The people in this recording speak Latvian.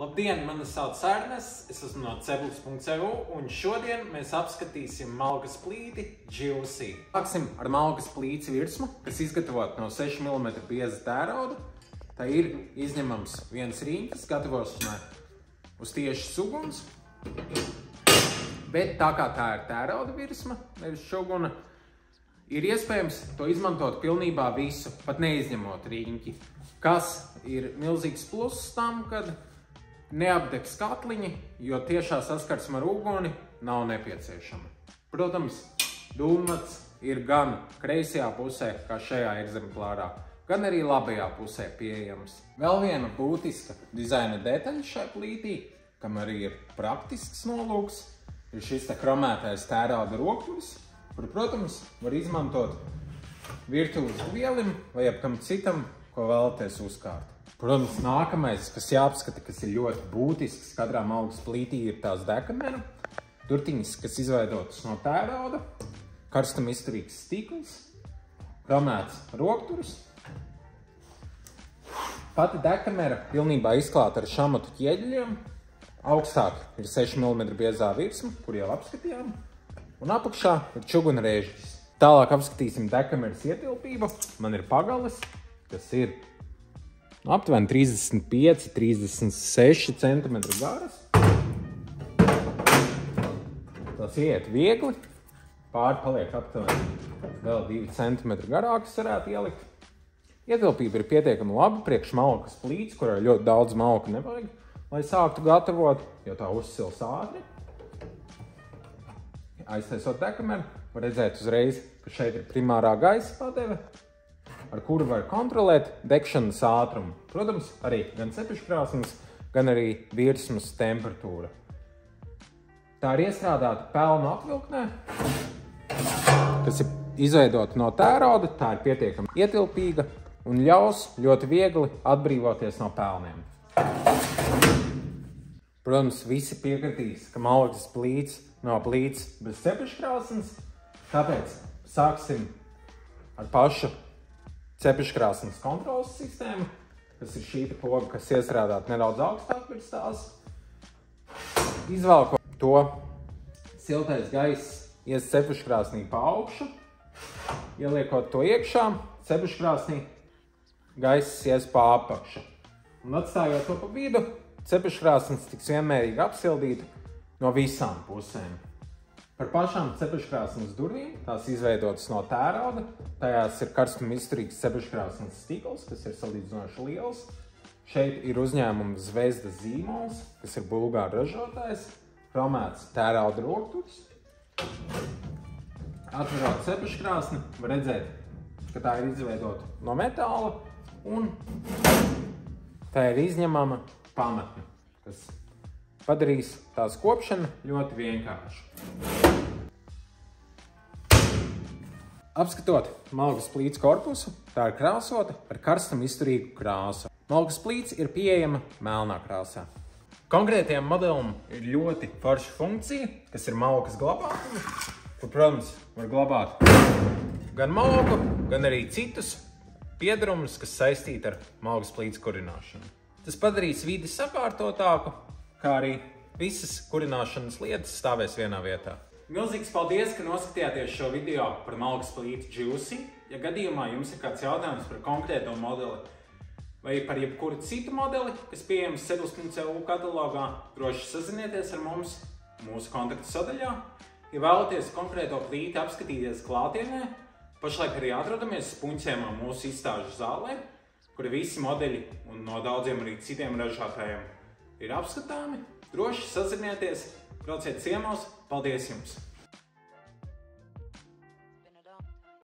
Labdien, mani sauc Ernsts, es esmu no Ceblis.eu un šodien mēs apskatīsim malkas plīti Juicy. Sāksim ar malkas plīts virsmu, kas izgatavot no 6 mm bieza tērauda. Tā ir izņemams viens riņķis, gatavošanai uz tiešas uguns. Bet tā kā tā ir tērauda virsma, nevis šuguna, ir iespējams to izmantot pilnībā visu, pat neizņemot riņķi. Kas ir milzīgs pluss tam, kad neapdegs katliņi, jo tiešā saskarsme ar uguni nav nepieciešama. Protams, dūmats ir gan kreisajā pusē, kā šajā eksemplārā, gan arī labajā pusē pieejams. Vēl viena būtiska dizaina detaļa šai plītī, kam arī ir praktisks nolūks, ir šis kromētais tērauda rokturis, kur, protams, var izmantot virtuves vielim vai jebkam citam, ko vēlaties uzkārt. Protams, nākamais, kas jāapskata, kas ir ļoti būtisks katrā malkas plītī, ir tās dekameru. Durtiņas, kas izveidotas no tērauda, karstam izturīgs stikls, kromēts rokturis. Pati dekamera pilnībā izklāta ar šamatu ķieģeļiem. Augstāk ir 6 mm biezā virsma, kur jau apskatījām. Un apakšā ir čuguna rēžģis. Tālāk apskatīsim dekameras ietilpību. Man ir pagalis, kas ir aptuveni 35–36 cm garas. Tas iet viegli. Pāri paliek aptuveni vēl 2 cm garākas varētu ielikt. Ietilpība ir pietiekami laba priekš malkas plīts, kurai ļoti daudz malku nevajag, lai sāktu gatavot, jo tā uzsils ātri. Aiztaisot dekameru, var redzēt uzreiz, ka šeit ir primārā gaisa padeve, ar kuru var kontrolēt degšanas ātrumu. Protams, arī gan cepeškrāsnes, gan arī virsmas temperatūra. Tā ir iestrādāta pelnu atvilknē, kas ir izveidota no tērauda, tā ir pietiekami ietilpīga un ļaus ļoti viegli atbrīvoties no pelniem. Protams, visi piekritīs, ka malkas plīts nav plīts bez cepeškrāsnes, tāpēc sāksim ar pašu cepeškrāsnes kontrolas sistēmu, kas ir šī poga, kas iestrādāta nedaudz augstāk virs tās. Izvelkot to, siltais gaiss ies cepeškrāsnī pa augšu. Ieliekot to iekšā, cepeškrāsnī gaiss ies pa apakšu. Un atstājot to pa vidu, cepeškrāsnes tiks vienmērīgi apsildīta no visām pusēm. Par pašām cepeškrāsnes durvīm, tās izveidotas no tērauda, tajās ir karstuma izturīgs cepeškrāsnes stikls, kas ir salīdzinoši liels. Šeit ir uzņēmuma Zvezda zīmols, kas ir bulgāru ražotājs, kromēts tērauda rokturis. Atverot cepeškrāsni, var redzēt, ka tā ir izveidota no metāla un tā ir izņemama pamatne, kas padarīs tās kopšanu ļoti vienkāršu. Apskatot malkas plīts korpusu, tā ir krāsota ar karstam izturīgu krāsu. Malkas plīts ir pieejama melnā krāsā. Konkrētajam modelim ir ļoti forša funkcija, kas ir malkas glabātuma, kur, protams, var glabāt gan malku, gan arī citus piedarumus, kas saistīti ar malkas plīts kurināšanu. Tas padarīs vidi sakārtotāku, kā arī visas kurināšanas lietas stāvēs vienā vietā. Milzīgs paldies, ka noskatījāties šo video par malkas plīti Juicy. Ja gadījumā jums ir kāds jautājums par konkrēto modeli vai par jebkuru citu modeli, kas pieejams Ceblis.eu katalogā, droši sazinieties ar mums mūsu kontaktu sadaļā. Ja vēlaties konkrēto plīti apskatīties klātienē, pašlaik arī atrodamies Spunķiemā mūsu izstāžu zālē, kur visi modeļi un no daudziem arī citiem ražotājiem ir apskatāmi. Droši sazinieties, brauciet ciemos, paldies jums!